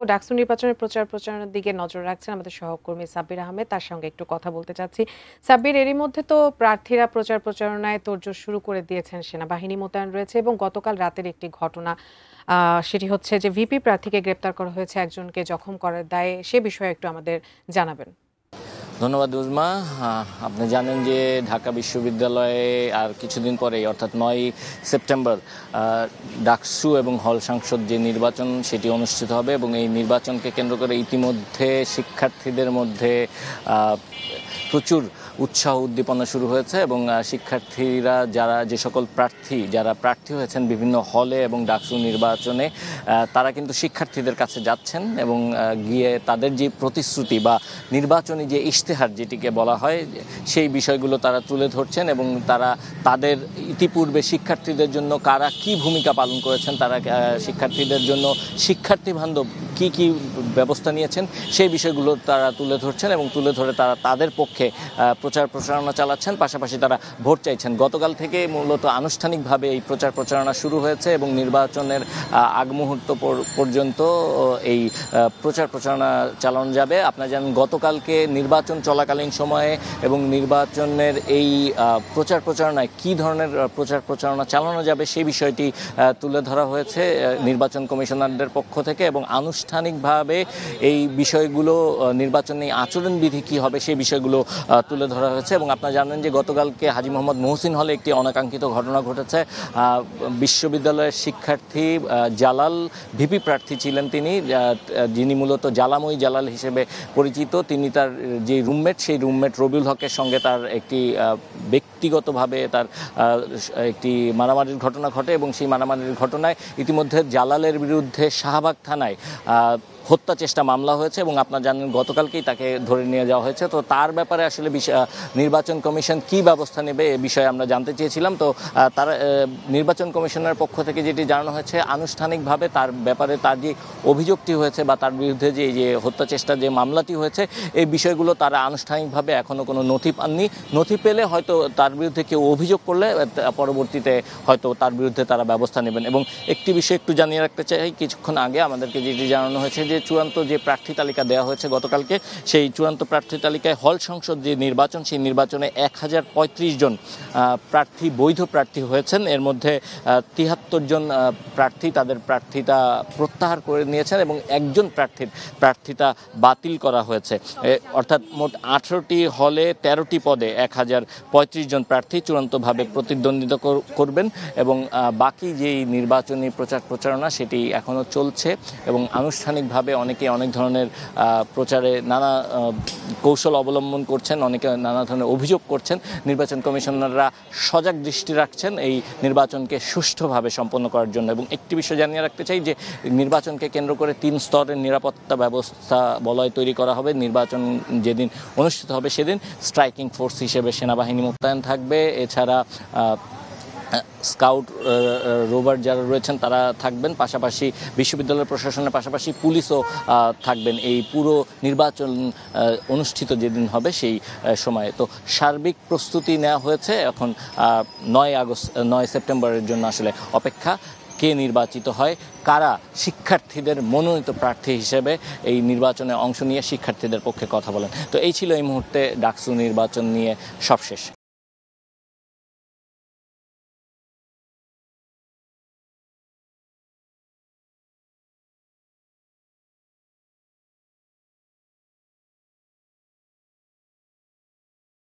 ডাকসু নির্বাচনের প্রচার প্রচারণার দিকে নজর রাখছেন আমাদের সহকর্মী সাব্বির আহমেদ। তার সঙ্গে একটু কথা বলতে চাচ্ছি। সাব্বির, এরই মধ্যে তো প্রার্থীরা প্রচার প্রচারণায় তোড়জোড় শুরু করে দিয়েছেন। সেনাবাহিনী মোতায়েন রয়েছে এবং গতকাল রাতের একটি ঘটনা, সেটি হচ্ছে যে ভিপি প্রার্থীকে গ্রেপ্তার করা হয়েছে, একজনকে জখম করার দায়ে। সে বিষয়ে একটু আমাদের জানাবেন। ধন্যবাদ উজমা। আপনি জানেন যে ঢাকা বিশ্ববিদ্যালয়ে আর কিছুদিন পরেই অর্থাৎ 9 সেপ্টেম্বর ডাকসু এবং হল সংসদ যে নির্বাচন সেটি অনুষ্ঠিত হবে এবং এই নির্বাচনকে কেন্দ্র করে ইতিমধ্যে শিক্ষার্থীদের মধ্যে প্রচুর উৎসাহ উদ্দীপনা শুরু হয়েছে এবং শিক্ষার্থীরা যে সকল যারা প্রার্থী হয়েছেন বিভিন্ন হলে এবং ডাকসু নির্বাচনে, তারা কিন্তু শিক্ষার্থীদের কাছে যাচ্ছেন এবং গিয়ে তাদের যে প্রতিশ্রুতি বা নির্বাচনী যে ইশতেহার যেটিকে বলা হয় সেই বিষয়গুলো তারা তুলে ধরছেন এবং তারা তাদের ইতিপূর্বে শিক্ষার্থীদের জন্য কারা কি ভূমিকা পালন করেছেন, তারা শিক্ষার্থীদের জন্য শিক্ষার্থী বান্ধব কি ব্যবস্থা নিয়েছেন সেই বিষয়গুলো তারা তুলে ধরছেন এবং তুলে ধরে তারা তাদের পক্ষে প্রচার প্রচারণা চালাচ্ছেন, পাশাপাশি তারা ভোট চাইছেন। গতকাল থেকে মূলত আনুষ্ঠানিকভাবে এই প্রচার প্রচারণা শুরু হয়েছে এবং নির্বাচনের আগ মুহূর্ত পর্যন্ত এই প্রচার প্রচারণা চালানো যাবে। আপনারা জানেন গতকালকে নির্বাচন চলাকালীন সময়ে এবং নির্বাচনের এই প্রচার প্রচারণায় কী ধরনের প্রচার প্রচারণা চালানো যাবে সেই বিষয়টি তুলে ধরা হয়েছে নির্বাচন কমিশনারদের পক্ষ থেকে এবং আনুষ্ঠানিকভাবে এই বিষয়গুলো নির্বাচনী আচরণবিধি কী হবে সেই বিষয়গুলো তুলে ধরা হয়েছে। এবং আপনারা জানেন যে গতকালকে হাজী মোহাম্মদ মহসিন হলে একটি অনাকাঙ্ক্ষিত ঘটনা ঘটেছে। বিশ্ববিদ্যালয়ের শিক্ষার্থী জালাল ভিপি প্রার্থী ছিলেন যিনি মূলত জালাময়ী জালাল হিসেবে পরিচিত। তিনি তার যে রুমমেট সেই রুমমেট রবিউল হকের সঙ্গে তার একটি ব্যক্তিগতভাবে তার একটি মারামারির ঘটনা ঘটে এবং সেই মারামারির ঘটনায় ইতিমধ্যে জালালের বিরুদ্ধে শাহবাগ থানায় হত্যা চেষ্টা মামলা হয়েছে এবং আপনারা জানেন গতকালকেই তাকে ধরে নিয়ে যাওয়া হয়েছে। তো তার ব্যাপারে আসলে নির্বাচন কমিশন কি ব্যবস্থা নেবে এ বিষয়ে আমরা জানতে চেয়েছিলাম। তো তার নির্বাচন কমিশনের পক্ষ থেকে যেটি জানানো হয়েছে, আনুষ্ঠানিকভাবে তার ব্যাপারে তার যে অভিযোগটি হয়েছে বা তার বিরুদ্ধে যে হত্যা চেষ্টা যে মামলাটি হয়েছে এই বিষয়গুলো তারা আনুষ্ঠানিকভাবে এখনও কোনো নথি পাননি। নথি পেলে হয়তো তার বিরুদ্ধে কেউ অভিযোগ করলে পরবর্তীতে হয়তো তার বিরুদ্ধে তারা ব্যবস্থা নেবেন। এবং একটি বিষয় একটু জানিয়ে রাখতে চাই, কিছুক্ষণ আগে আমাদেরকে যেটি জানানো হয়েছে যে চূড়ান্ত যে প্রার্থী তালিকা দেওয়া হয়েছে গতকালকে, সেই চূড়ান্ত প্রার্থী তালিকায় হল সংসদ যে নির্বাচন সেই নির্বাচনে 1035 জন প্রার্থী বৈধ প্রার্থী হয়েছেন। এর মধ্যে 73 জন প্রার্থী তাদের প্রার্থিতা প্রত্যাহার করে নিয়েছেন এবং একজন প্রার্থিতা বাতিল করা হয়েছে। অর্থাৎ মোট 18টি হলে 13টি পদে 1035 জন প্রার্থী চূড়ান্তভাবে প্রতিদ্বন্দ্বিতা করবেন এবং বাকি যেই নির্বাচনী প্রচার প্রচারণা সেটি এখনও চলছে এবং আনুষ্ঠানিকভাবে অনেকে অনেক ধরনের প্রচারে নানা কৌশল অবলম্বন করছেন, অনেকে নানা ধরনের অভিযোগ করছেন। নির্বাচন কমিশনাররা সজাগ দৃষ্টি রাখছেন এই নির্বাচনকে সুষ্ঠুভাবে সম্পন্ন করার জন্য। এবং একটি বিষয় জানিয়ে রাখতে চাই যে নির্বাচনকে কেন্দ্র করে 3 স্তরের নিরাপত্তা ব্যবস্থা বলয় তৈরি করা হবে। নির্বাচন যেদিন অনুষ্ঠিত হবে সেদিন স্ট্রাইকিং ফোর্স হিসেবে সেনাবাহিনী মোতায়েন থাকবে, এছাড়া স্কাউট রোভার যারা রয়েছেন তারা থাকবেন, পাশাপাশি বিশ্ববিদ্যালয় প্রশাসনের পাশাপাশি পুলিশও থাকবেন এই পুরো নির্বাচন অনুষ্ঠিত যেদিন হবে সেই সময়ে। তো সার্বিক প্রস্তুতি নেওয়া হয়েছে। এখন 9 সেপ্টেম্বরের জন্য আসলে অপেক্ষা, কে নির্বাচিত হয়, কারা শিক্ষার্থীদের মনোনীত প্রার্থী হিসেবে এই নির্বাচনে অংশ নিয়ে শিক্ষার্থীদের পক্ষে কথা বলেন। তো এই ছিল এই মুহূর্তে ডাকসু নির্বাচন নিয়ে সবশেষ।